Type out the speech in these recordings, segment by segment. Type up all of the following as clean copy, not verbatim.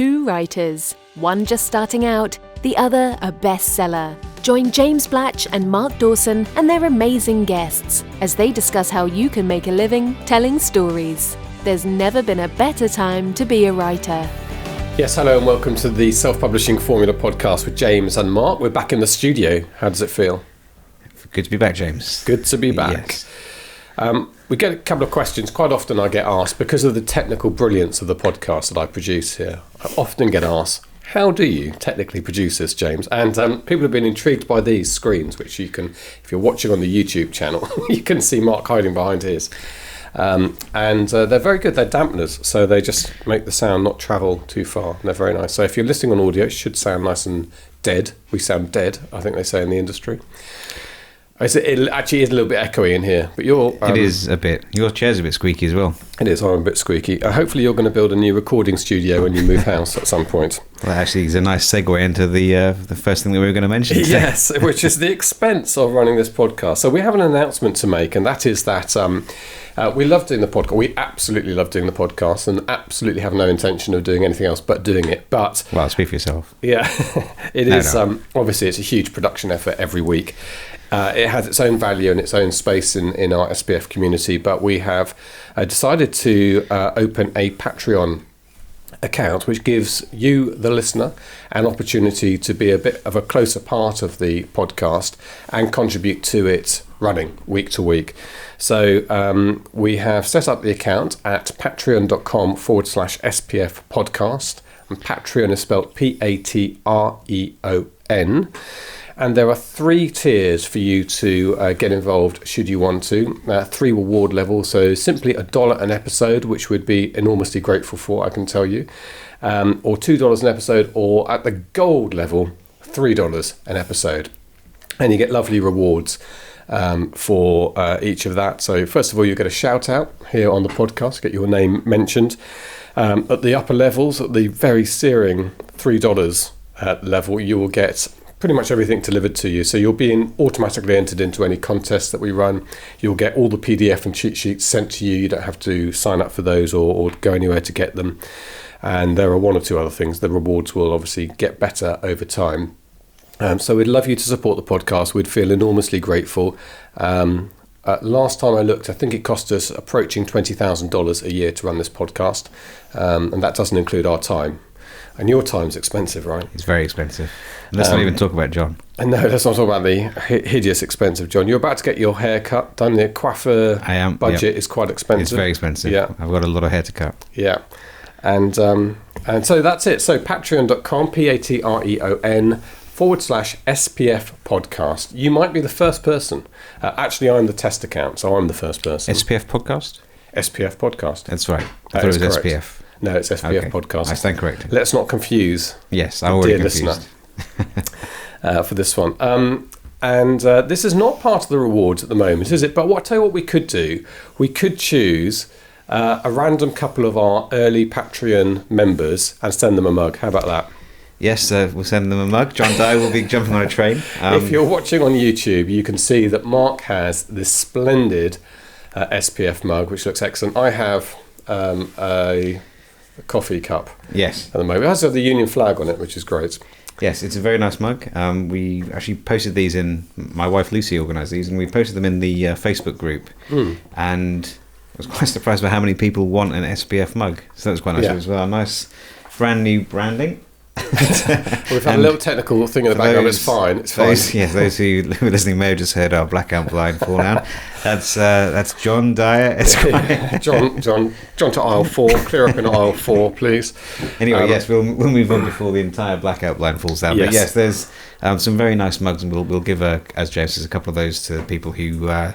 two writers, one just starting out, the other a bestseller. Join James Blatch and Mark Dawson and their amazing guests as they discuss how you can make a living telling stories. There's never been a better time to be a writer. Yes, hello and welcome to the Self-Publishing Formula podcast with James and Mark. We're back in the studio. How does it feel? Good to be back, James. Good to be back. Yes. We get a couple of questions. Quite often I get asked, because of the technical brilliance of the podcast that I produce here, I often get asked, how do you technically produce this, James? And people have been intrigued by these screens, which you can, if you're watching on the YouTube channel, you can see Mark hiding behind his. And they're very good. They're dampeners, so they just make the sound not travel too far. And they're very nice. So if you're listening on audio, it should sound nice and dead. We sound dead, I think they say in the industry. It actually is a little bit echoey in here, but you're... it is a bit. Your chair's a bit squeaky as well. It is. I'm a bit squeaky. Hopefully you're going to build a new recording studio when you move house at some point. Well, actually, it's a nice segue into the first thing that we were going to mention today. Yes, which is the expense of running this podcast. So we have an announcement to make, and that is that we love doing the podcast. We absolutely love doing the podcast and absolutely have no intention of doing anything else but doing it. But well, speak for yourself. Yeah, it is. Obviously, it's a huge production effort every week. It has its own value and its own space in our SPF community, but we have decided to open a Patreon account, which gives you, the listener, an opportunity to be a bit of a closer part of the podcast and contribute to its running week to week. So we have set up the account at patreon.com/SPF podcast, and Patreon is spelled Patreon. And there are 3 tiers for you to get involved should you want to. 3 reward levels, so simply $1 an episode, which we'd be enormously grateful for, I can tell you. Or $2 an episode, or at the gold level, $3 an episode. And you get lovely rewards for each of that. So first of all, you get a shout out here on the podcast, get your name mentioned. At the upper levels, at the very searing $3 level, you will get pretty much everything delivered to you. So you'll be automatically entered into any contests that we run. You'll get all the PDF and cheat sheets sent to you. You don't have to sign up for those or go anywhere to get them. And there are 1 or 2 other things. The rewards will obviously get better over time. So we'd love you to support the podcast. We'd feel enormously grateful. Last time I looked, I think it cost us approaching $20,000 a year to run this podcast. And that doesn't include our time. And your time's expensive, right? It's very expensive. Let's not even talk about John. No, let's not talk about the hideous expense of John. You're about to get your hair cut done. The coiffeur budget is quite expensive. It's very expensive. Yeah. I've got a lot of hair to cut. Yeah. And so that's it. So patreon.com, Patreon/SPF podcast. You might be the first person. Actually, I'm the test account, so I'm the first person. SPF podcast? SPF podcast. That's right. I thought it was correct. SPF. No, it's SPF podcast. I stand corrected. Let's not confuse. Yes, I'm already confused. Listener, for this one. This is not part of the rewards at the moment, is it? But I'll tell you what we could do. We could choose a random couple of our early Patreon members and send them a mug. How about that? Yes, we'll send them a mug. John Dye will be jumping on a train. If you're watching on YouTube, you can see that Mark has this splendid SPF mug, which looks excellent. I have a coffee cup. Yes. At the moment. It has the Union flag on it, which is great. Yes, it's a very nice mug. We actually posted these in, my wife Lucy organised these, and we posted them in the Facebook group. And I was quite surprised by how many people want an SPF mug. So that was quite nice as well. Nice brand new branding. We've had a little technical thing in the background, but it's fine. It's fine. Those who were listening may have just heard our blackout blind fall down. That's John Dyer. John to aisle 4. Clear up in aisle 4, please. Anyway, yes, we'll move on before the entire blackout blind falls down. Yes. But yes, there's some very nice mugs, and we'll give as James says, a couple of those to people who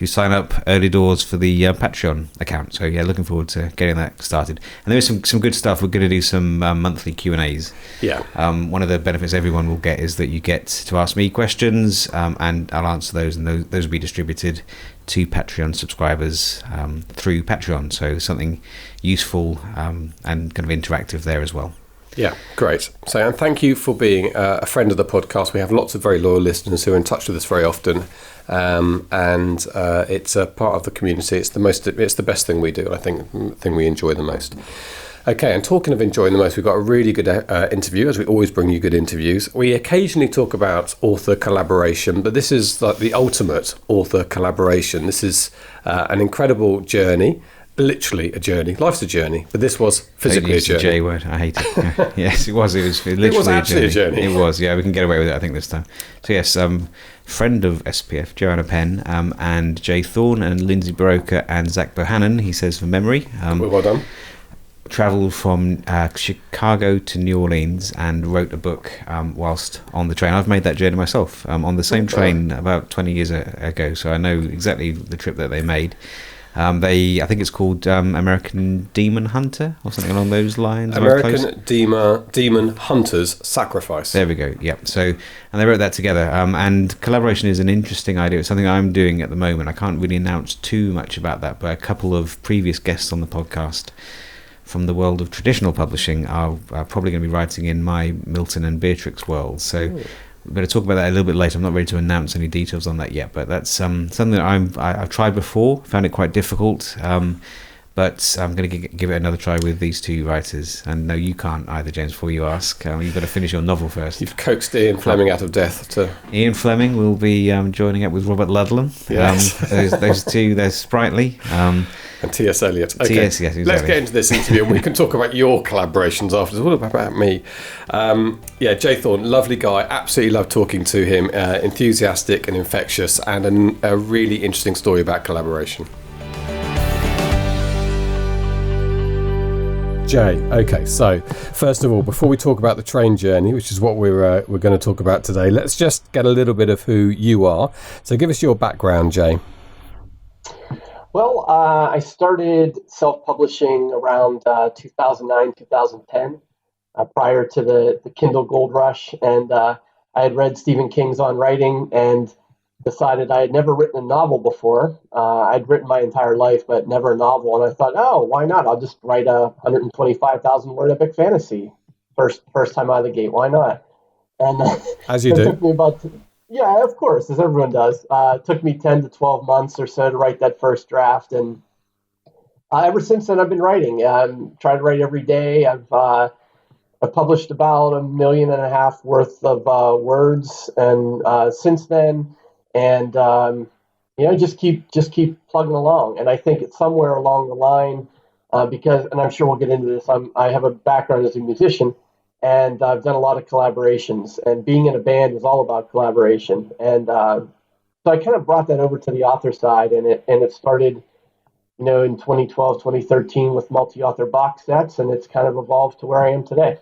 sign up early doors for the Patreon account. So yeah, looking forward to getting that started. And there is some good stuff. We're going to do some monthly Q&As. Yeah. One of the benefits everyone will get is that you get to ask me questions, and I'll answer those, and those will be distributed to Patreon subscribers through Patreon. So something useful and kind of interactive there as well. Yeah, great. So, and thank you for being a friend of the podcast. We have lots of very loyal listeners who are in touch with us very often, and it's a part of the community. It's the best thing we do. I think the thing we enjoy the most. Okay, and talking of enjoying the most, we've got a really good interview, as we always bring you good interviews. We occasionally talk about author collaboration, but this is like the ultimate author collaboration. This is an incredible journey, literally a journey. Life's a journey, but this was physically a journey. The J word, I hate it. Yes, it was. It was literally it was actually a journey. It was, yeah, we can get away with it, I think, this time. So yes, friend of SPF, Joanna Penn, and Jay Thorn and Lindsay Baroka and Zach Bohannon, he says from memory. Well done. Travelled from Chicago to New Orleans and wrote a book whilst on the train. I've made that journey myself on the same train about 20 years ago, so I know exactly the trip that they made. I think it's called American Demon Hunter or something along those lines. American Demon Hunter's Sacrifice. There we go. Yeah. So, and they wrote that together. And collaboration is an interesting idea. It's something I'm doing at the moment. I can't really announce too much about that, but a couple of previous guests on the podcast from the world of traditional publishing are probably going to be writing in my Milton and Beatrix world. So we're going to talk about that a little bit later. I'm not ready to announce any details on that yet, but that's something that I've tried before, found it quite difficult, but I'm going to give it another try with these two writers. And no, you can't either, James, before you ask. You've got to finish your novel first. You've coaxed Ian Fleming out of death. Ian Fleming will be joining up with Robert Ludlam. Yes. Those two, they're sprightly. And T.S. Eliot. Okay. Yes, exactly. Let's get into this interview and we can talk about your collaborations after. It's all about me. Jay Thorn, lovely guy. Absolutely love talking to him. Enthusiastic and infectious, and a really interesting story about collaboration. Jay, okay, so first of all, before we talk about the train journey, which is what we're going to talk about today, let's just get a little bit of who you are. So give us your background, Jay. Well, I started self-publishing around 2009, 2010, prior to the Kindle Gold Rush, and I had read Stephen King's On Writing and decided I had never written a novel before. I'd written my entire life, but never a novel. And I thought, oh, why not? I'll just write a 125,000 word epic fantasy first time out of the gate. Why not? And as you do. Took me yeah, of course, as everyone does. It took me 10 to 12 months or so to write that first draft. And ever since then, I've been writing. Try to write every day. I've published about 1.5 million worth of words, and since then. And just keep plugging along. And I think it's somewhere along the line, because, and I'm sure we'll get into this, I have a background as a musician, and I've done a lot of collaborations. And being in a band is all about collaboration. And so I kind of brought that over to the author side, and it started, in 2012, 2013 with multi-author box sets, and it's kind of evolved to where I am today.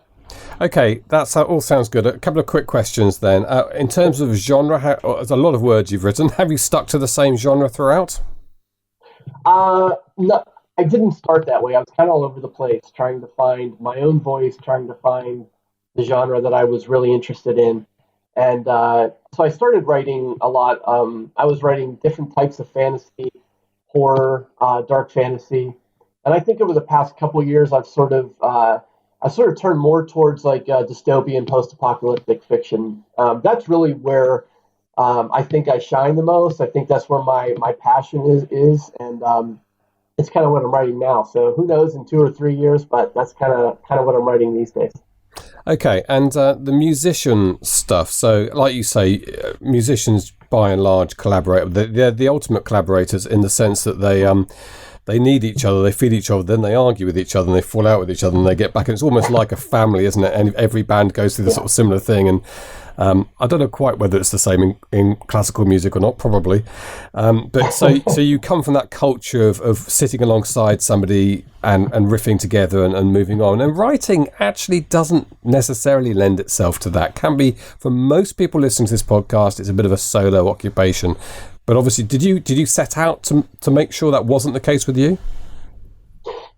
Okay, that all sounds good. A couple of quick questions then. In terms of genre, there's a lot of words you've written. Have you stuck to the same genre throughout? No, I didn't start that way. I was kind of all over the place, trying to find my own voice, trying to find the genre that I was really interested in. And so I started writing a lot. I was writing different types of fantasy, horror, dark fantasy. And I think over the past couple of years, I've sort of turned more towards like dystopian post-apocalyptic fiction. That's really where I think I shine the most. I think that's where my passion is, and it's kind of what I'm writing now. So who knows in 2 or 3 years, but that's kind of what I'm writing these days. Okay, and the musician stuff. So, like you say, musicians by and large collaborate. They're the ultimate collaborators in the sense that they need each other, they feed each other, then they argue with each other, and they fall out with each other, and they get back. And it's almost like a family, isn't it? And every band goes through this sort of similar thing. And I don't know quite whether it's the same in classical music or not, probably. But so you come from that culture of sitting alongside somebody and riffing together and moving on. And writing actually doesn't necessarily lend itself to that. Can be, for most people listening to this podcast, it's a bit of a solo occupation. But obviously, did you set out to make sure that wasn't the case with you?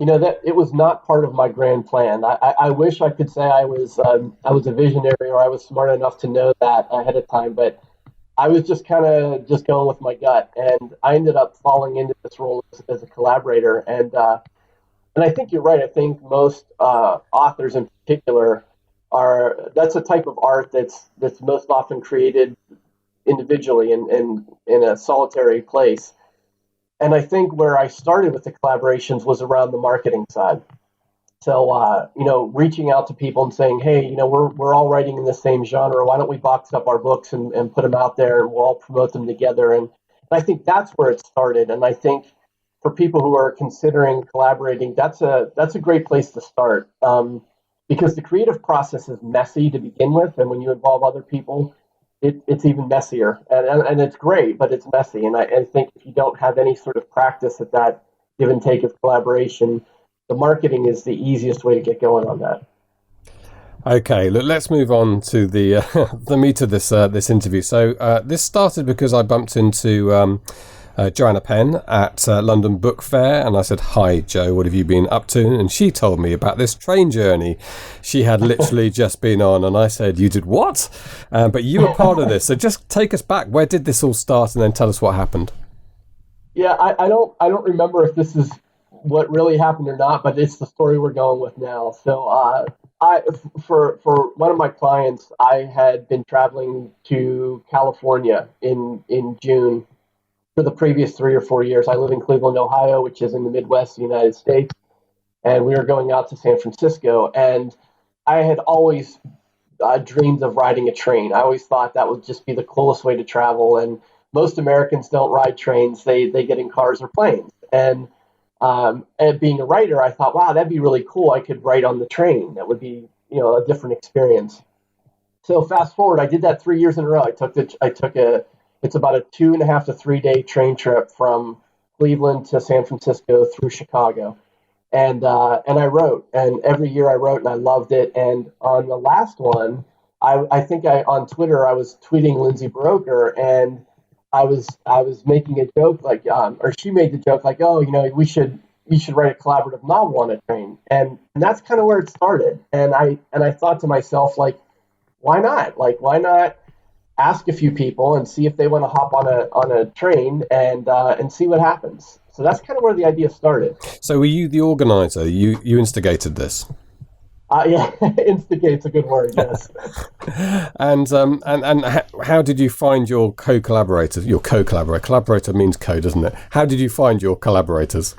That it was not part of my grand plan. I wish I could say I was a visionary, or I was smart enough to know that ahead of time, but I was just kind of going with my gut, and I ended up falling into this role as a collaborator. And I think you're right. I think most authors in particular that's a type of art that's most often created individually in a solitary place. And I think where I started with the collaborations was around the marketing side. So, reaching out to people and saying, hey, we're all writing in the same genre. Why don't we box up our books and put them out there and we'll all promote them together? And I think that's where it started. And I think for people who are considering collaborating, that's a great place to start, because the creative process is messy to begin with. And when you involve other people, it's even messier. And it's great, but it's messy. And I think if you don't have any sort of practice at that give and take of collaboration, the marketing is the easiest way to get going on that. Okay, let's move on to the the meat of this interview. So this started because I bumped into Joanna Penn at London Book Fair, and I said, "Hi, Jo, what have you been up to?" And she told me about this train journey she had literally just been on, and I said, "You did what?" But you were part of this, so just take us back. Where did this all start, and then tell us what happened. Yeah, I don't remember if this is what really happened or not, but it's the story we're going with now. So for one of my clients, I had been traveling to California in June for the previous 3 or 4 years. I live in Cleveland, Ohio, which is in the Midwest of the United States, and we were going out to San Francisco. And I had always dreamed of riding a train. I always thought that would just be the coolest way to travel. And most Americans don't ride trains; they get in cars or planes. And being a writer, I thought, wow, that'd be really cool. I could write on the train. That would be, a different experience. So fast forward, I did that 3 years in a row. It's about a 2.5 to 3 day train trip from Cleveland to San Francisco through Chicago. And I wrote, and every year I wrote and I loved it. And on the last one, I think on Twitter, I was tweeting Lindsay Broker, and I was making a joke or she made the joke like, oh, you should write a collaborative novel on a train, and that's kind of where it started. And I thought to myself, like, why not? Like, why not ask a few people and see if they want to hop on a train and see what happens. So that's kind of where the idea started. So were you the organizer? You instigated this? Yeah, instigate's a good word. Yes. And how did you find your co-collaborators? Your co-collaborator. Collaborator means co, doesn't it? How did you find your collaborators?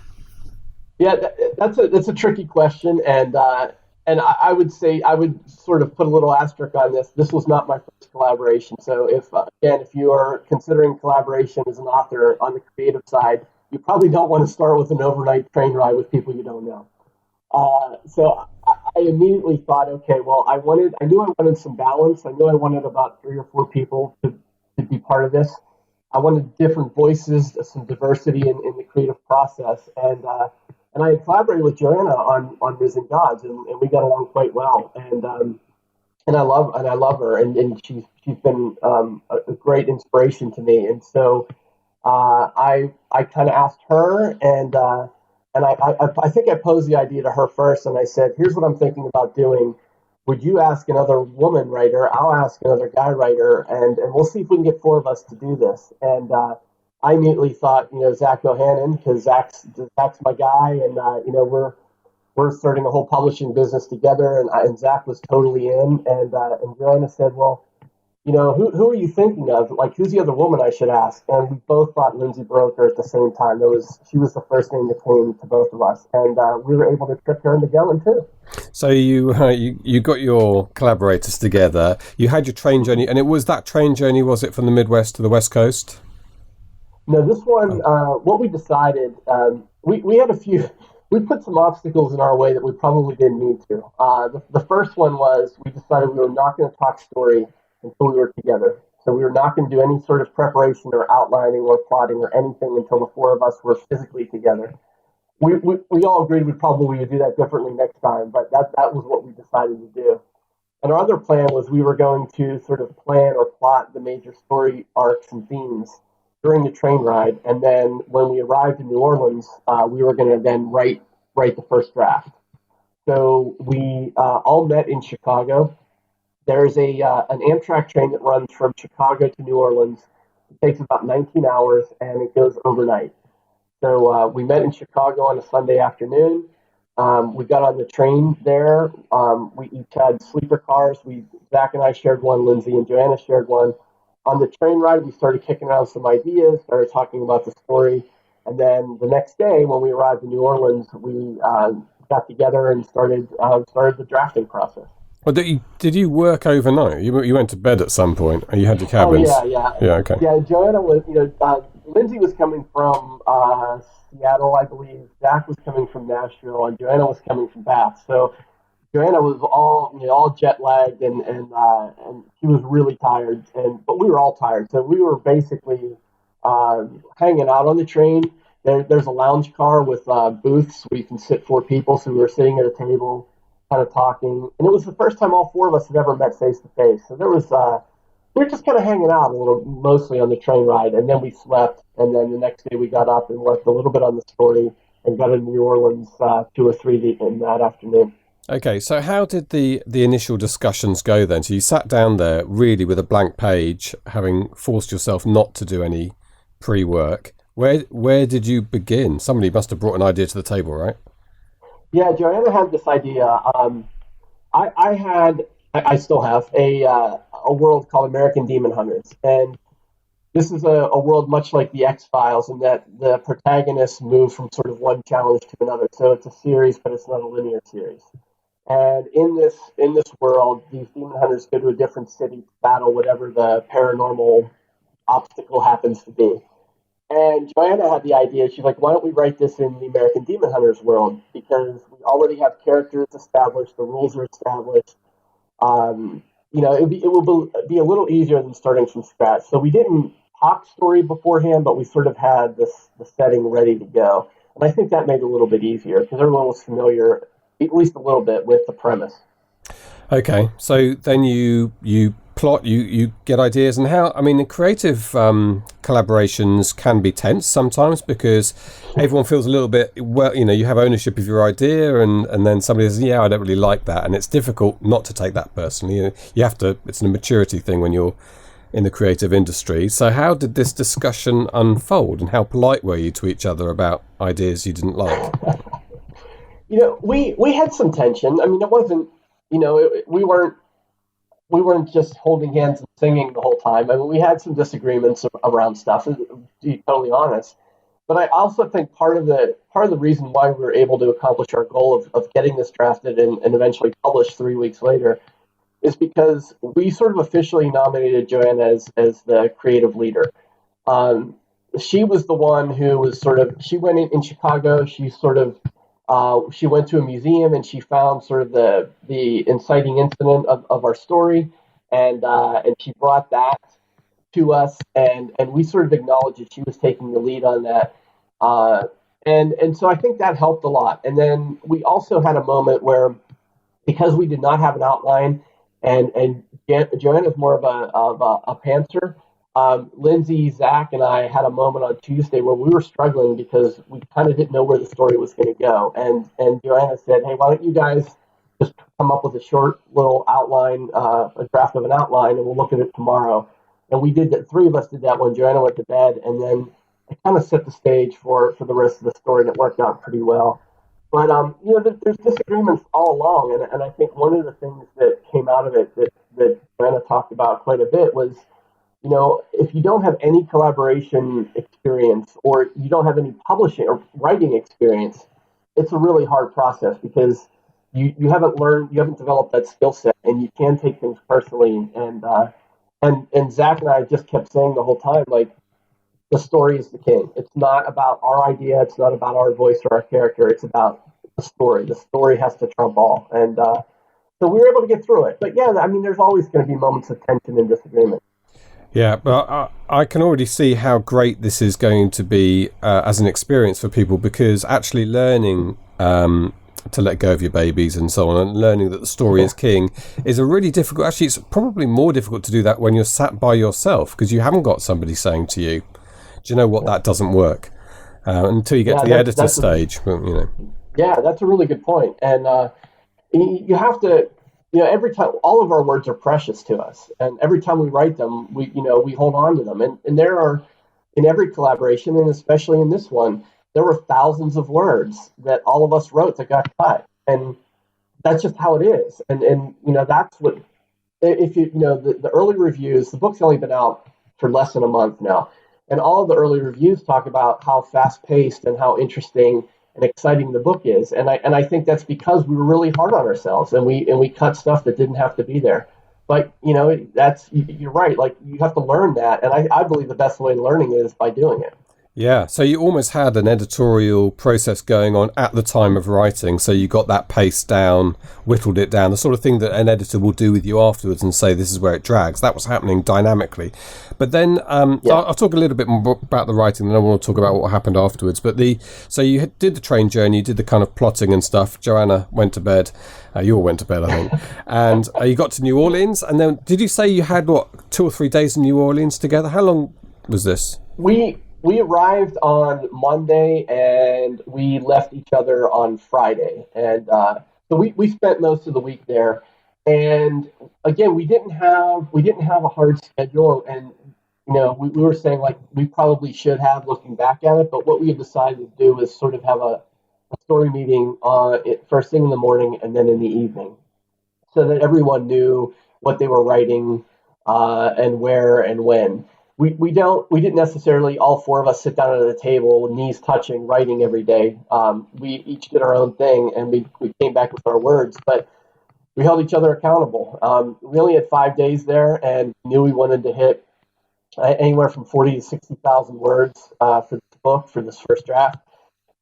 Yeah, that's a tricky question, and I would say I would sort of put a little asterisk on this. This was not my first collaboration. So if you are considering collaboration as an author on the creative side, you probably don't want to start with an overnight train ride with people you don't know. So I immediately thought, okay, well, I knew I wanted some balance. I knew I wanted about 3 or 4 people to be part of this. I wanted different voices, some diversity in the creative process, and I had collaborated with Joanna on Risen Gods, and we got along quite well. And I love her, and she's been a great inspiration to me. And so I kind of asked her, and I think I posed the idea to her first, and I said, here's what I'm thinking about doing. Would you ask another woman writer? I'll ask another guy writer, and we'll see if we can get 4 of us to do this. And I immediately thought, Zach Ohanan, because Zach's my guy, and we're starting a whole publishing business together, and Zach was totally in, and Joanna said, well, who are you thinking of? Like, who's the other woman I should ask? And we both thought Lindsay Broker at the same time. She was the first name that came to both of us, and we were able to trick her into going too. So you got your collaborators together. You had your train journey, and it was that train journey. Was it from the Midwest to the West Coast? No, this one. What we decided, we had a few. We put some obstacles in our way that we probably didn't need to. The first one was we decided we were not going to talk story until we were together. So we were not going to do any sort of preparation or outlining or plotting or anything until the 4 of us were physically together. We all agreed we probably would do that differently next time, but that was what we decided to do. And our other plan was we were going to sort of plan or plot the major story arcs and themes during the train ride, and then when we arrived in New Orleans, we were going to then write the first draft. So we all met in Chicago. There's an Amtrak train that runs from Chicago to New Orleans. It takes about 19 hours, and it goes overnight. So we met in Chicago on a Sunday afternoon. We got on the train there. We each had sleeper cars. Zach and I shared one. Lindsay and Joanna shared one. On the train ride, we started kicking around some ideas, started talking about the story. And then the next day, when we arrived in New Orleans, we got together and started the drafting process. Well, did you work overnight? You went to bed at some point, and you had your cabins. Oh yeah. Okay. Yeah, Joanna was. Lindsay was coming from Seattle, I believe. Zach was coming from Nashville, and Joanna was coming from Bath. So Joanna was all jet lagged, and she was really tired, but we were all tired. So we were basically hanging out on the train. There's a lounge car with booths where you can sit 4 people. So we were sitting at a table, kind of talking, and it was the first time all 4 of us had ever met face to face. So there was we were just kind of hanging out a little, mostly on the train ride, and then we slept, and then the next day we got up and worked a little bit on the story, and got to New Orleans 2 or 3 in that afternoon. Okay, so how did the initial discussions go then? So you sat down there really with a blank page, having forced yourself not to do any pre-work. Where did you begin? Somebody must have brought an idea to the table, right? Yeah, Joanna had this idea. I still have a world called American Demon Hunters, and this is a world much like the X-Files in that the protagonists move from sort of one challenge to another. So it's a series, but it's not a linear series. And in this world, these demon hunters go to a different city to battle whatever the paranormal obstacle happens to be. And Joanna had the idea. She's like, "Why don't we write this in the American Demon Hunters world? Because we already have characters established, the rules are established. It will be a little easier than starting from scratch." So we didn't talk story beforehand, but we sort of had the setting ready to go. And I think that made it a little bit easier because everyone was familiar, at least a little bit, with the premise. Okay, so then you plot, you get ideas, and how, I mean, the creative collaborations can be tense sometimes because everyone feels a little bit, you have ownership of your idea, and then somebody says, yeah, I don't really like that, and it's difficult not to take that personally. You have to, it's a maturity thing when you're in the creative industry. So how did this discussion unfold, and how polite were you to each other about ideas you didn't like? We had some tension. I mean, it wasn't, we weren't just holding hands and singing the whole time. I mean, we had some disagreements around stuff, to be totally honest. But I also think part of the reason why we were able to accomplish our goal of getting this drafted and eventually published 3 weeks later is because we sort of officially nominated Joanna as the creative leader. She was the one who was she went in Chicago, she went to a museum and she found sort of the inciting incident of our story, and she brought that to us, and we sort of acknowledged that she was taking the lead on that, and so I think that helped a lot. And then we also had a moment where, because we did not have an outline, and Joanna's more of a pantser. Lindsay, Zach, and I had a moment on Tuesday where we were struggling because we kind of didn't know where the story was going to go. And Joanna said, "Hey, why don't you guys just come up with a short little outline, a draft of an outline, and we'll look at it tomorrow." And we did that. 3 of us did that when Joanna went to bed, and then it kind of set the stage for the rest of the story, and it worked out pretty well. But there's disagreements all along, and I think one of the things that came out of it that Joanna talked about quite a bit was, if you don't have any collaboration experience or you don't have any publishing or writing experience, it's a really hard process because you haven't developed that skill set, and you can take things personally. And Zach and I just kept saying the whole time, like, the story is the king. It's not about our idea. It's not about our voice or our character. It's about the story. The story has to trump all. And so we were able to get through it. But yeah, I mean, there's always going to be moments of tension and disagreement. Yeah, but I can already see how great this is going to be as an experience for people, because actually learning to let go of your babies and so on, and learning that the story is king, is a really difficult. Actually, it's probably more difficult to do that when you're sat by yourself, because you haven't got somebody saying to you, "Do you know what? That doesn't work," until you get to the editor stage. Yeah, that's a really good point, and you have to. Every time, all of our words are precious to us, and every time we write them, we hold on to them. And there are, in every collaboration, and especially in this one, there were thousands of words that all of us wrote that got cut, and that's just how it is. And that's what, if the early reviews, the book's only been out for less than a month now, and all of the early reviews talk about how fast paced and how interesting and exciting the book is. And I think that's because we were really hard on ourselves, and we cut stuff that didn't have to be there. But you're right. Like, you have to learn that, and I believe the best way of learning is by doing it. Yeah, so you almost had an editorial process going on at the time of writing, so you got that pace down, whittled it down, the sort of thing that an editor will do with you afterwards and say this is where it drags. That was happening dynamically. But then I'll talk a little bit more about the writing, and then I want to talk about what happened afterwards. But so you did the train journey, you did the kind of plotting and stuff. Joanna went to bed. You all went to bed, I think. And you got to New Orleans, and then did you say you had, 2 or 3 days in New Orleans together? How long was this? We arrived on Monday and we left each other on Friday. And so we spent most of the week there. And again, we didn't have a hard schedule. And, we were saying, like, we probably should have, looking back at it. But what we had decided to do was sort of have a story meeting first thing in the morning and then in the evening, so that everyone knew what they were writing and where and when. We didn't necessarily, all 4 of us, sit down at a table, knees touching, writing every day. We each did our own thing, and we came back with our words, but we held each other accountable. We only had 5 days there, and knew we wanted to hit anywhere from 40 to 60,000 words for this book, for this first draft.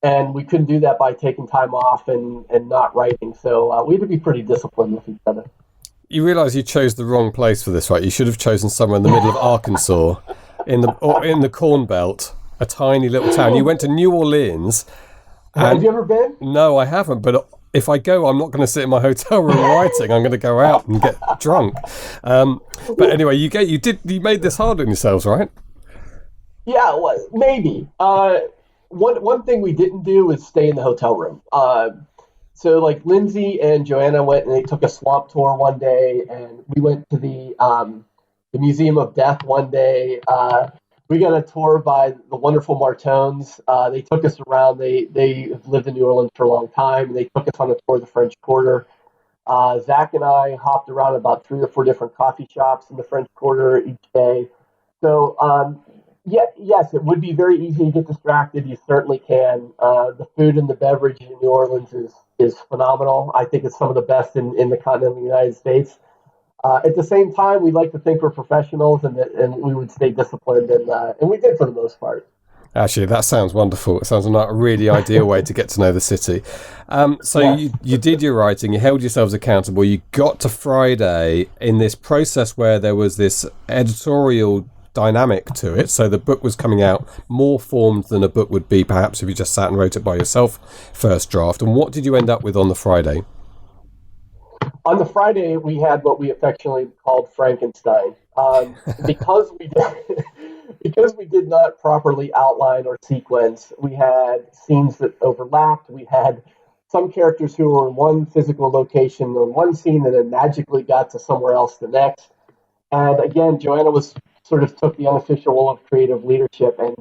And we couldn't do that by taking time off and not writing. So we had to be pretty disciplined with each other. You realise you chose the wrong place for this, right? You should have chosen somewhere in the middle of Arkansas, in the Corn Belt, a tiny little town. You went to New Orleans. Have you ever been? No, I haven't. But if I go, I'm not going to sit in my hotel room writing. I'm going to go out and get drunk. But anyway, you made this hard on yourselves, right? Yeah, well, maybe. One thing we didn't do was stay in the hotel room. So, like, Lindsay and Joanna went and they took a swamp tour one day, and we went to the Museum of Death one day. We got a tour by the wonderful Martones. They took us around. They have lived in New Orleans for a long time, and they took us on a tour of the French Quarter. Zach and I hopped around about 3 or 4 different coffee shops in the French Quarter each day. So, yes, it would be very easy to get distracted. You certainly can. The food and the beverage in New Orleans is phenomenal. I think it's some of the best in the continental United States. At the same time, we like to think we're professionals, and we would stay disciplined, and we did for the most part. Actually, that sounds wonderful. It sounds like a really ideal way to get to know the city. So yes. You did your writing, you held yourselves accountable, you got to Friday in this process where there was this editorial dynamic to it, so the book was coming out more formed than a book would be perhaps if you just sat and wrote it by yourself, first draft. And what did you end up with on the Friday? On the Friday, we had what we affectionately called Frankenstein, because we did not properly outline or sequence. We had scenes that overlapped. We had some characters who were in one physical location on one scene and then magically got to somewhere else the next. And again, Joanna sort of took the unofficial role of creative leadership, and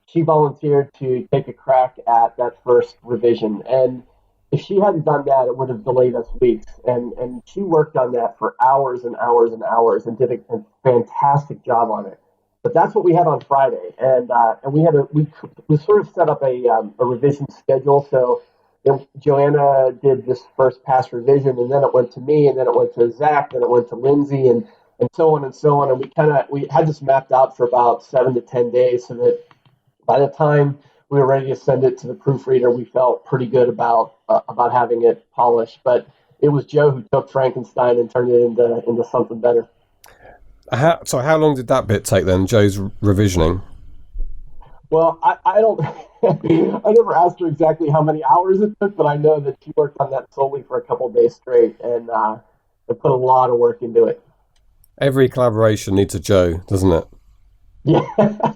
she volunteered to take a crack at that first revision. And if she hadn't done that, it would have delayed us weeks. And she worked on that for hours and hours and hours and did a fantastic job on it. But that's what we had on Friday, and we sort of set up a revision schedule. So Joanna did this first pass revision, and then it went to me, and then it went to Zach, then it went to Lindsay, and so on and so on. And we had this mapped out for about 7 to 10 days, so that by the time we were ready to send it to the proofreader, we felt pretty good about having it polished. But it was Joe who took Frankenstein and turned it into something better. So how long did that bit take then, Joe's revisioning? Well, I don't. I never asked her exactly how many hours it took, but I know that she worked on that solely for a couple of days straight, and put a lot of work into it. Every collaboration needs a Joe, doesn't it? Yeah,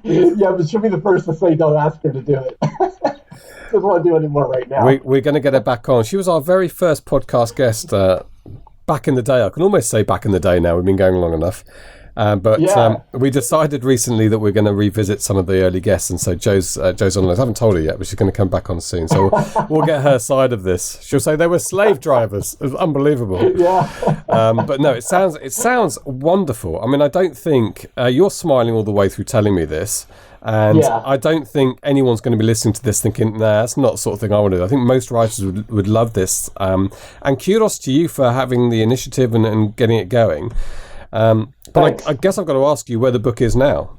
yeah, but she'll be the first to say don't ask her to do it. Doesn't want to do any more right now. We're going to get her back on. She was our very first podcast guest back in the day. I can almost say back in the day now. We've been going long enough. But we decided recently that we're going to revisit some of the early guests, and so Joe's on the list. I haven't told her yet, but she's going to come back on soon. So we'll get her side of this. She'll say they were slave drivers. It was unbelievable. Yeah. But no, it sounds wonderful. I mean, I don't think you're smiling all the way through telling me this. And Yeah. I don't think anyone's going to be listening to this thinking, nah, that's not the sort of thing I want to do. I think most writers would love this. And kudos to you for having the initiative and getting it going. But I guess I've got to ask you where the book is now.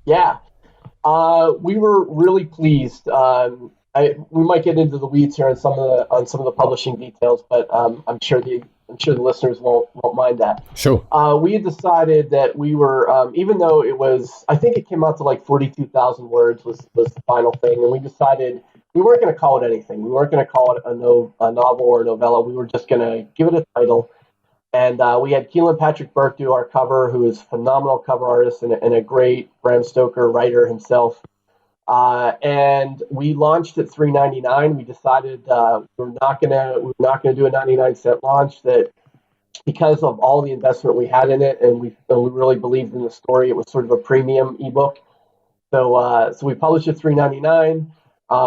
Yeah. We were really pleased. We might get into the weeds here on some of the publishing details, but I'm sure the listeners won't mind that. Sure. We had decided that we were, even though it was, I think it came out to like 42,000 words was the final thing, and we decided we weren't going to call it anything. We weren't going to call it a novel or a novella. We were just going to give it a title. And we had Keelan Patrick Burke do our cover, who is a phenomenal cover artist and a great Bram Stoker writer himself. And we launched at $3.99. We decided we're not gonna do a 99-cent launch. That because of all the investment we had in it, and we really believed in the story, it was sort of a premium ebook. So we published at $3.99.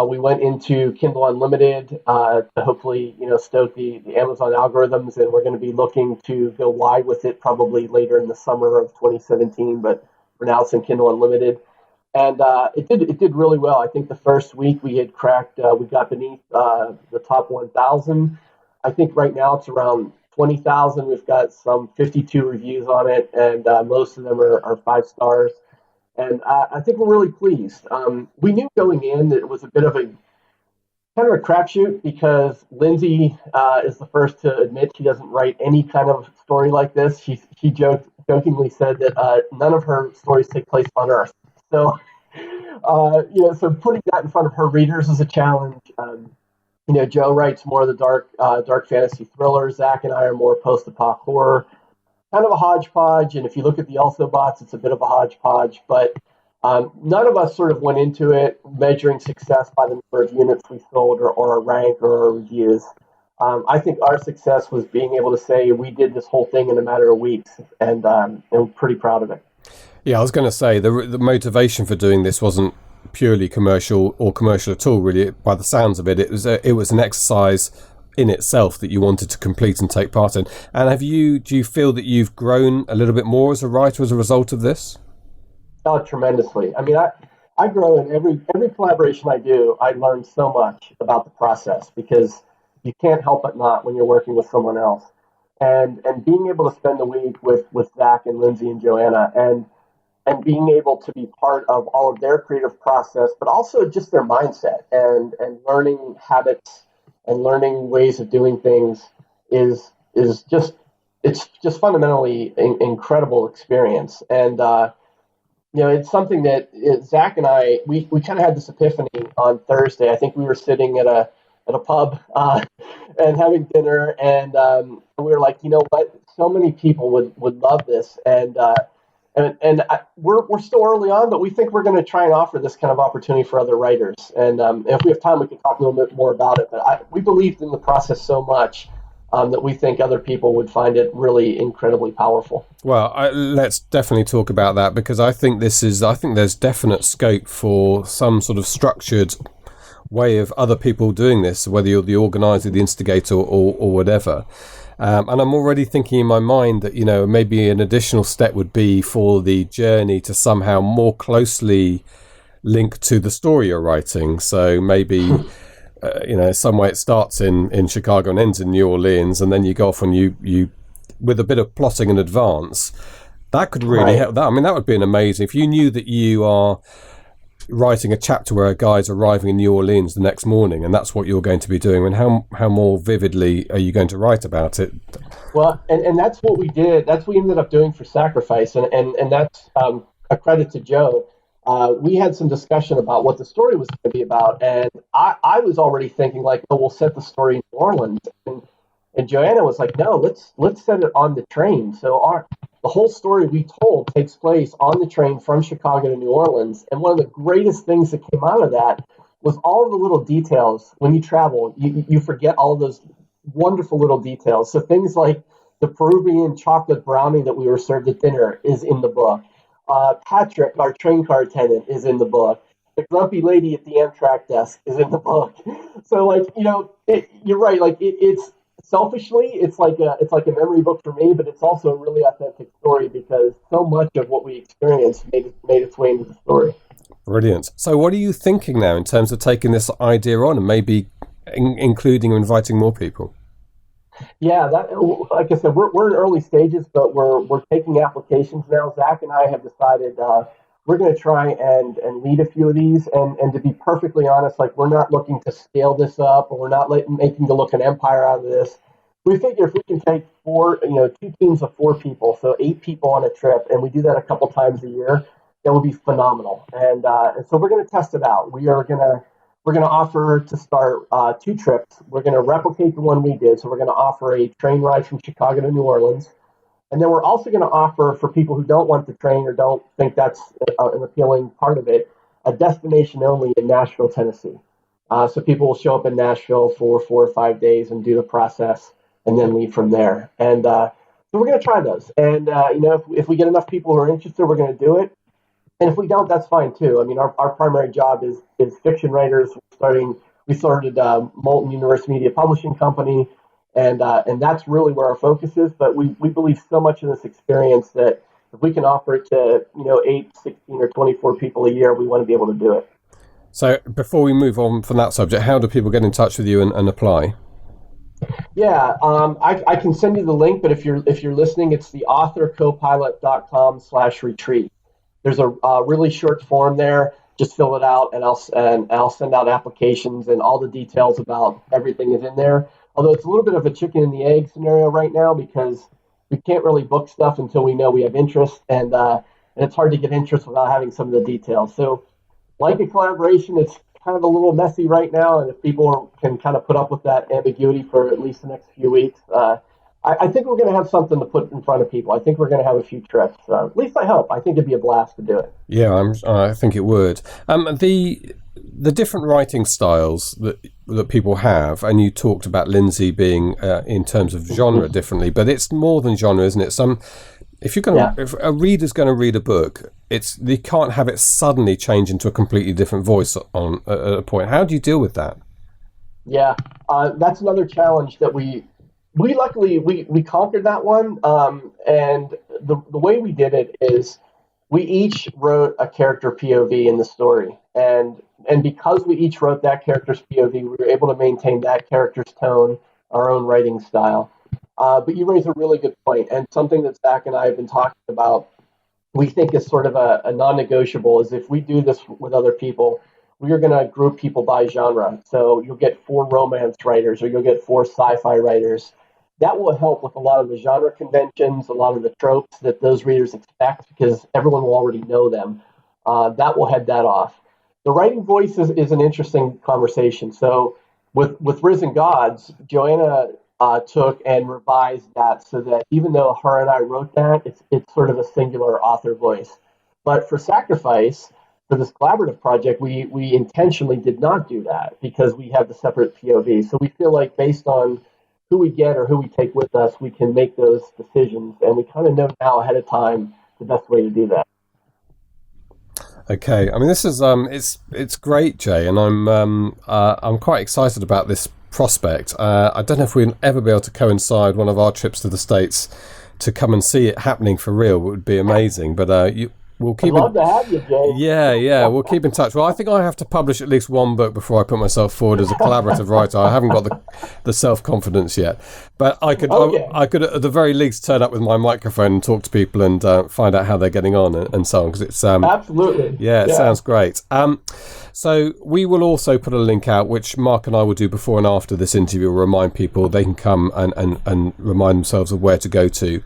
We went into Kindle Unlimited to hopefully stoke the Amazon algorithms, and we're going to be looking to go wide with it probably later in the summer of 2017. But for now, it's in Kindle Unlimited. And it did really well. I think the first week we had cracked, we got beneath the top 1,000. I think right now it's around 20,000. We've got some 52 reviews on it, and most of them are 5 stars. And I think we're really pleased. We knew going in that it was a bit of a kind of a crapshoot because Lindsay is the first to admit she doesn't write any kind of story like this. She jokingly said that none of her stories take place on Earth. So, so putting that in front of her readers is a challenge. Joe writes more of the dark fantasy thrillers. Zach and I are more post-apoc horror. Kind of a hodgepodge, and if you look at the Also Bots, it's a bit of a hodgepodge, but none of us sort of went into it measuring success by the number of units we sold or a rank or our reviews. I think our success was being able to say we did this whole thing in a matter of weeks, and I'm pretty proud of it. Yeah, I was going to say the motivation for doing this wasn't purely commercial or commercial at all, really. By the sounds of it, it was an exercise in itself that you wanted to complete and take part in. And do you feel that you've grown a little bit more as a writer as a result of this? Oh, tremendously. I mean, I grow in every collaboration I do. I learn so much about the process because you can't help but not when you're working with someone else. And being able to spend the week with Zach and Lindsay and Joanna and being able to be part of all of their creative process, but also just their mindset and learning habits and learning ways of doing things is just fundamentally incredible experience. And it's something that Zach and I we kind of had this epiphany on Thursday. I think we were sitting at a pub and having dinner, and we were like, you know what? So many people would love this, and we're still early on, but we think we're going to try and offer this kind of opportunity for other writers. And if we have time, we can talk a little bit more about it. But we believed in the process so much that we think other people would find it really incredibly powerful. Well, let's definitely talk about that, because I think there's definite scope for some sort of structured way of other people doing this, whether you're the organizer, the instigator, or whatever. And I'm already thinking in my mind that, maybe an additional step would be for the journey to somehow more closely link to the story you're writing. So maybe, some way it starts in Chicago and ends in New Orleans, and then you go off and you with a bit of plotting in advance. That could really help. That would be an amazing. If you knew that you are writing a chapter where a guy's arriving in New Orleans the next morning, and that's what you're going to be doing, and how more vividly are you going to write about it? Well, and that's what we did. That's what we ended up doing for Sacrifice, and that's a credit to Joe. We had some discussion about what the story was going to be about, and I was already thinking like, oh, we'll set the story in New Orleans, and Joanna was like, no, let's set it on the train. So the whole story we told takes place on the train from Chicago to New Orleans. And one of the greatest things that came out of that was all the little details. When you travel, you forget all of those wonderful little details. So things like the Peruvian chocolate brownie that we were served at dinner is in the book. Patrick, our train car attendant, is in the book. The grumpy lady at the Amtrak desk is in the book. So, you're right. It's selfishly, it's like a memory book for me, but it's also a really authentic story because so much of what we experienced made its way into the story. Brilliant. So what are you thinking now in terms of taking this idea on and maybe including or inviting more people? Yeah, like I said, we're in early stages, but we're taking applications now. Zach and I have decided we're going to try and lead a few of these, and to be perfectly honest, like we're not looking to scale this up, or we're not making to look an empire out of this. We figure if we can take two teams of 4 people, so 8 people on a trip, and we do that a couple times a year, that would be phenomenal. And so we're going to test it out. We're going to offer to start 2 trips. We're going to replicate the one we did. So we're going to offer a train ride from Chicago to New Orleans. And then we're also going to offer, for people who don't want the train or don't think that's an appealing part of it, a destination only in Nashville, Tennessee. So people will show up in Nashville for 4 or 5 days and do the process and then leave from there. And so we're going to try those. And, if we get enough people who are interested, we're going to do it. And if we don't, that's fine too. I mean, our primary job is fiction writers. We started Molten Universe Media Publishing Company, and that's really where our focus is. But we believe so much in this experience that if we can offer it to 8, 16, or 24 people a year, we want to be able to do it. So before we move on from that subject, how do people get in touch with you and apply? Yeah, I can send you the link, but if you're listening, it's the authorcopilot.com/retreat. There's a really short form there. Just fill it out, and I'll send out applications, and all the details about everything is in there. Although it's a little bit of a chicken and the egg scenario right now because we can't really book stuff until we know we have interest, and it's hard to get interest without having some of the details. So, like a collaboration, it's kind of a little messy right now, and if people can kind of put up with that ambiguity for at least the next few weeks, I think we're going to have something to put in front of people. I think we're going to have a few trips. At least I hope. I think it'd be a blast to do it. Yeah, I think it would. The different writing styles that people have, and you talked about Lindsay being in terms of genre differently, but it's more than genre, isn't it? If a reader's going to read a book, they can't have it suddenly change into a completely different voice at a point. How do you deal with that? Yeah, that's another challenge that we luckily conquered that one. And the way we did it is we each wrote a character POV in the story, and because we each wrote that character's POV, we were able to maintain that character's tone, our own writing style. But you raise a really good point, and something that Zach and I have been talking about, we think is sort of a non-negotiable, is if we do this with other people, we are going to group people by genre. So you'll get 4 romance writers, or you'll get 4 sci-fi writers. That will help with a lot of the genre conventions, a lot of the tropes that those readers expect, because everyone will already know them. That will head that off. The writing voice is an interesting conversation. So with Risen Gods, Joanna took and revised that so that even though her and I wrote that, it's sort of a singular author voice. But for Sacrifice, for this collaborative project, we intentionally did not do that because we have the separate POV. So we feel like based on who we get or who we take with us, we can make those decisions, and we kind of know now ahead of time the best way to do that. Okay, I mean this is it's great, Jay, and I'm quite excited about this prospect. I don't know if we'll ever be able to coincide one of our trips to the States to come and see it happening for real. It would be amazing, but we'll keep. I'd love to have you, Jay. Yeah, we'll keep in touch. Well, I think I have to publish at least one book before I put myself forward as a collaborative writer. I haven't got the self-confidence yet, but I could at the very least turn up with my microphone and talk to people and find out how they're getting on and so on, because it's absolutely. Yeah, it sounds great. So we will also put a link out, which Mark and I will do before and after this interview, will remind people they can come and remind themselves of where to go to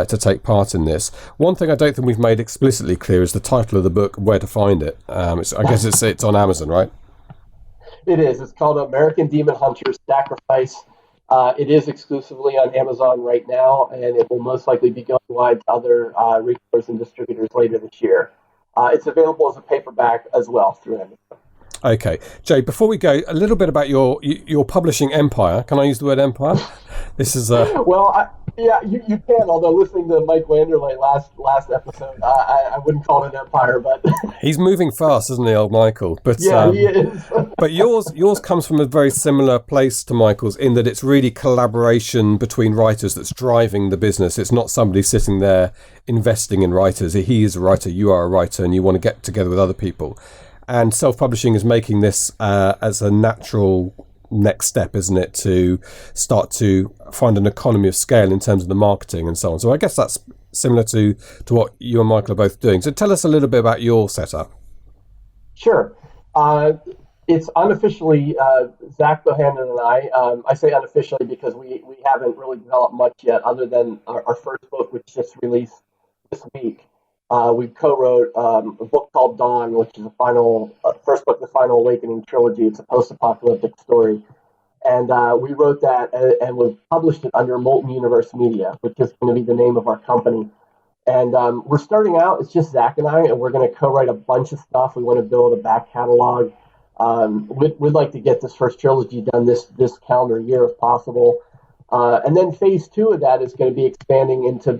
take part in this. One thing I don't think we've made explicitly clear is the title of the book, where to find it. I guess it's on Amazon, right? It is. It's called American Demon Hunters Sacrifice. It is exclusively on Amazon right now, and it will most likely be going wide to other retailers and distributors later this year. It's available as a paperback as well through Amazon. Okay, Jay, before we go, a little bit about your publishing empire. Can I use the word empire? This is Well, yeah, you can. Although listening to Mike Wanderley last episode, I wouldn't call it an empire, but he's moving fast, isn't he, old Michael? But yeah, he is. But yours comes from a very similar place to Michael's in that it's really collaboration between writers that's driving the business. It's not somebody sitting there investing in writers. He is a writer, you are a writer, and you want to get together with other people. And self-publishing is making this as a natural next step, isn't it, to start to find an economy of scale in terms of the marketing and so on. So I guess that's similar to what you and Michael are both doing. So tell us a little bit about your setup. Sure. It's unofficially Zach Bohannon and I say unofficially because we haven't really developed much yet other than our first book, which just released this week. We co-wrote a book called Dawn, which is the first book, the Final Awakening trilogy. It's a post-apocalyptic story. And we wrote that and we published it under Molten Universe Media, which is going to be the name of our company. And we're starting out, it's just Zach and I, and we're going to co-write a bunch of stuff. We want to build a back catalog. We'd like to get this first trilogy done this calendar year if possible. And then phase 2 of that is going to be expanding into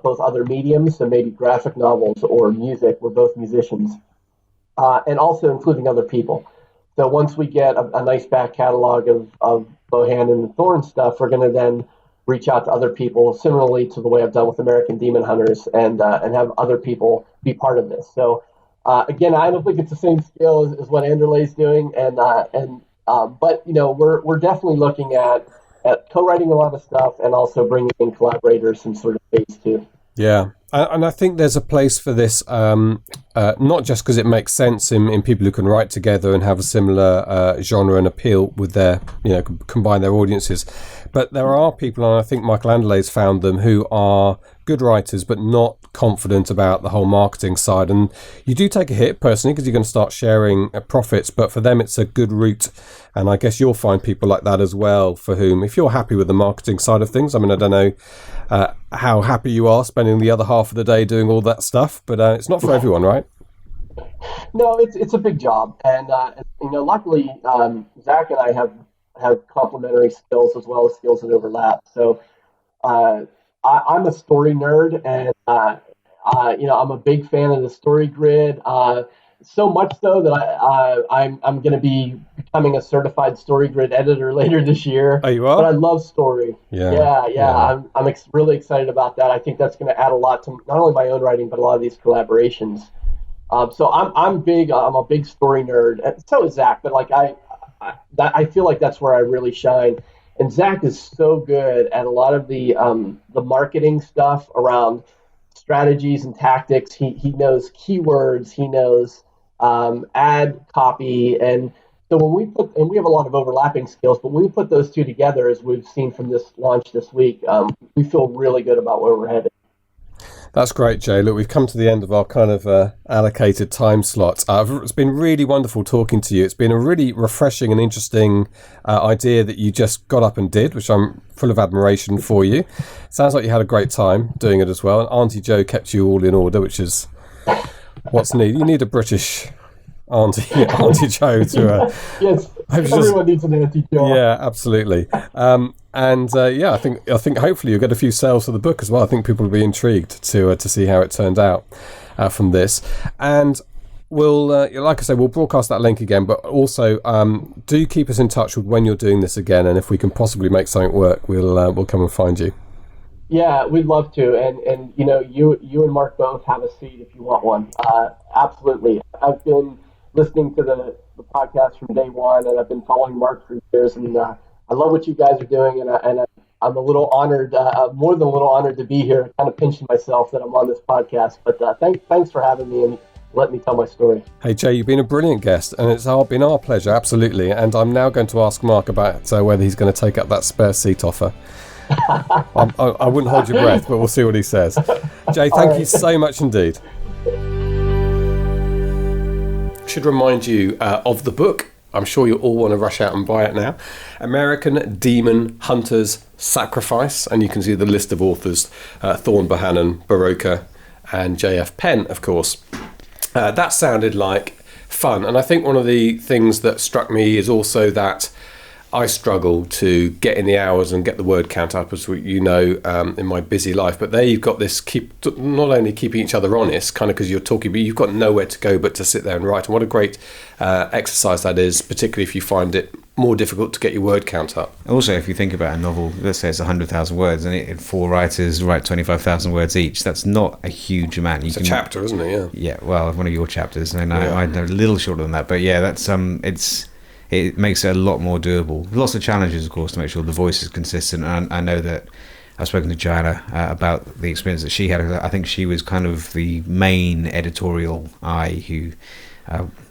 both other mediums, so maybe graphic novels or music. We're both musicians, and also including other people. So once we get a nice back catalog of Bohannon and Thorn stuff, we're going to then reach out to other people, similarly to the way I've done with American Demon Hunters, and have other people be part of this. So again, I don't think it's the same scale as what Anderley's doing, but we're definitely looking at co-writing a lot of stuff and also bringing in collaborators in sort of phase 2. Yeah, and I think there's a place for this, not just because it makes sense in people who can write together and have a similar genre and appeal with their, combine their audiences, but there are people, and I think Michael Anderley's found them, who are good writers but not confident about the whole marketing side, and you do take a hit personally because you're going to start sharing profits, but for them it's a good route, and I guess you'll find people like that as well, for whom, if you're happy with the marketing side of things, I mean, I don't know how happy you are spending the other half of the day doing all that stuff, but it's not for everyone, right? No, it's a big job, and luckily Zach and I have complementary skills as well as skills that overlap. So I'm a story nerd, and I'm a big fan of the story grid. So much so that I'm going to be becoming a certified story grid editor later this year. Oh, you are? But I love story. Yeah. I'm really excited about that. I think that's going to add a lot to not only my own writing but a lot of these collaborations. So I'm big. I'm a big story nerd, and so is Zach. But like I feel like that's where I really shine. And Zach is so good at a lot of the marketing stuff around strategies and tactics. He knows keywords. He knows ad copy, and so we have a lot of overlapping skills. But when we put those two together, as we've seen from this launch this week, we feel really good about where we're headed. That's great, Jay. Look, we've come to the end of our kind of allocated time slot. It's been really wonderful talking to you. It's been a really refreshing and interesting idea that you just got up and did, which I'm full of admiration for you. Sounds like you had a great time doing it as well. And Auntie Jo kept you all in order, which is what's needed. You need a British Auntie Jo to... yes, everyone needs an Auntie Jo. Yeah, absolutely. I think hopefully you'll get a few sales for the book as well. I think people will be intrigued to see how it turned out from this. And we'll, like I say, we'll broadcast that link again. But also, do keep us in touch with when you're doing this again, and if we can possibly make something work, we'll come and find you. Yeah, we'd love to, and you and Mark both have a seat if you want one. Absolutely, I've been listening to the podcast from day one, and I've been following Mark for years, and I love what you guys are doing, and I'm a little honored, more than a little honored to be here. Kind of pinching myself that I'm on this podcast, but thanks for having me and letting me tell my story. Hey Jay, you've been a brilliant guest, and it's been our pleasure, absolutely. And I'm now going to ask Mark about whether he's going to take up that spare seat offer. I wouldn't hold your breath, but we'll see what he says. Jay, thank you so much indeed. Should remind you of the book. I'm sure you all want to rush out and buy it now. American Demon Hunters Sacrifice, and you can see the list of authors: Thorn, Bohannon, Barocca, and J.F. Penn, of course. That sounded like fun. And I think one of the things that struck me is also that I struggle to get in the hours and get the word count up, as you know, in my busy life. But there you've got this not only keeping each other honest, kind of because you're talking, but you've got nowhere to go but to sit there and write. And what a great exercise that is, particularly if you find it more difficult to get your word count up. Also, if you think about a novel, let's say it's 100,000 words, and 4 writers write 25,000 words each, that's not a huge amount. It's a chapter, isn't it? Yeah. Yeah, well, one of your chapters, and I know a little shorter than that, but yeah, that's it makes it a lot more doable. Lots of challenges, of course, to make sure the voice is consistent. And I know that I've spoken to Joanna about the experience that she had. I think she was kind of the main editorial eye who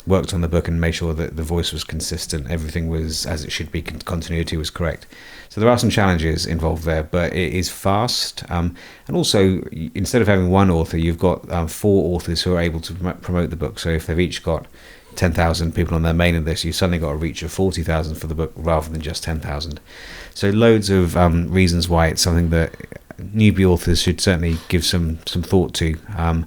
worked on the book and made sure that the voice was consistent. Everything was as it should be. Continuity was correct. So there are some challenges involved there, but it is fast. And also, instead of having one author, you've got 4 authors who are able to promote the book. So if they've each got 10,000 people on their mailing list, you've suddenly got a reach of 40,000 for the book rather than just 10,000. So loads of reasons why it's something that newbie authors should certainly give some thought to. And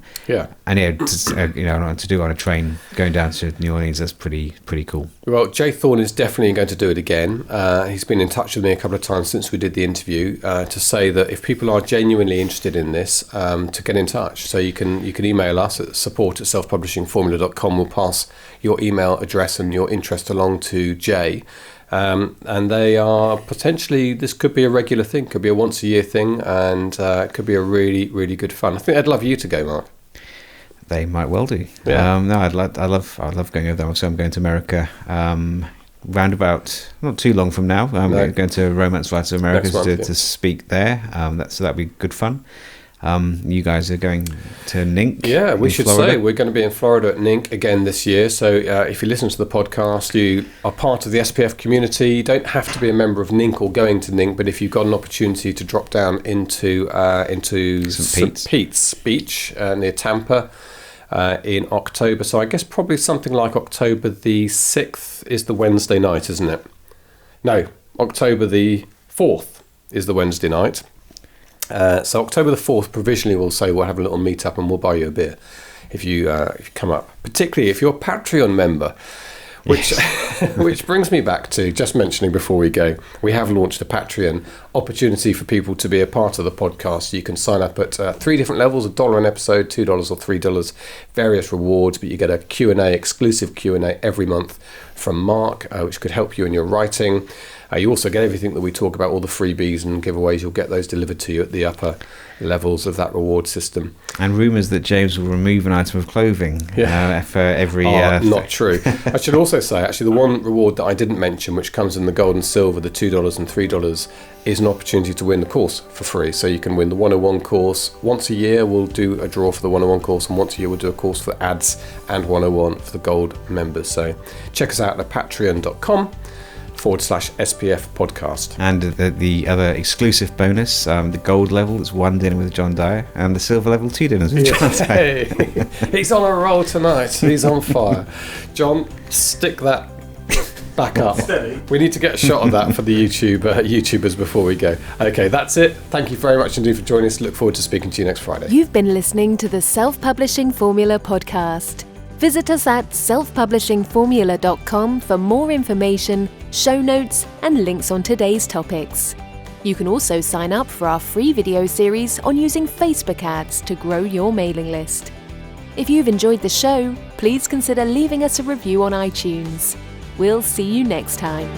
to do it on a train going down to New Orleans, that's pretty cool. Well, Jay Thorn is definitely going to do it again. He's been in touch with me a couple of times since we did the interview to say that if people are genuinely interested in this, to get in touch. So you can email us at support@selfpublishingformula.com. We'll pass your email address and your interest along to Jay. And they are potentially, this could be a regular thing, could be a once a year thing, and it could be a really, really good fun. I think I'd love you to go, Mark. They might well do. Yeah. I love going over there. So I'm going to America round about not too long from now. I'm going to Romance Writers of America to speak there. So that'd be good fun. You guys are going to NINC. Yeah, we should Florida. say we're going to be in Florida at NINC again this year. So if you listen to the podcast, you are part of the SPF community. You don't have to be a member of NINC or going to NINC, but if you've got an opportunity to drop down into St. Pete's Beach near Tampa in October. So I guess probably something like October the 6th is the Wednesday night, isn't it? No, October the 4th is the Wednesday night. So October the 4th, provisionally, we'll say we'll have a little meet up and we'll buy you a beer if you come up, particularly if you're a Patreon member, which which brings me back to just mentioning before we go, we have launched a Patreon opportunity for people to be a part of the podcast. You can sign up at 3 different levels, $1 an episode, $2 or $3, various rewards, but you get a Q&A, exclusive Q&A every month from Mark, which could help you in your writing. You also get everything that we talk about, all the freebies and giveaways. You'll get those delivered to you at the upper levels of that reward system. And rumours that James will remove an item of clothing for every... not true. I should also say, actually, the one reward that I didn't mention, which comes in the gold and silver, the $2 and $3, is an opportunity to win the course for free. So you can win the 101 course. Once a year, we'll do a draw for the 101 course, and once a year, we'll do a course for ads and 101 for the gold members. So check us out at patreon.com/SPF podcast. And the other exclusive bonus, the gold level is 1 dinner with John Dyer, and the silver level 2 dinners with John Dyer. He's on a roll tonight. He's on fire. John, stick that back up. Steady. We need to get a shot of that for the YouTubers before we go. Okay, that's it. Thank you very much indeed for joining us. Look forward to speaking to you next Friday. You've been listening to the Self-Publishing Formula podcast. Visit us at selfpublishingformula.com for more information, show notes, and links on today's topics. You can also sign up for our free video series on using Facebook ads to grow your mailing list. If you've enjoyed the show, please consider leaving us a review on iTunes. We'll see you next time.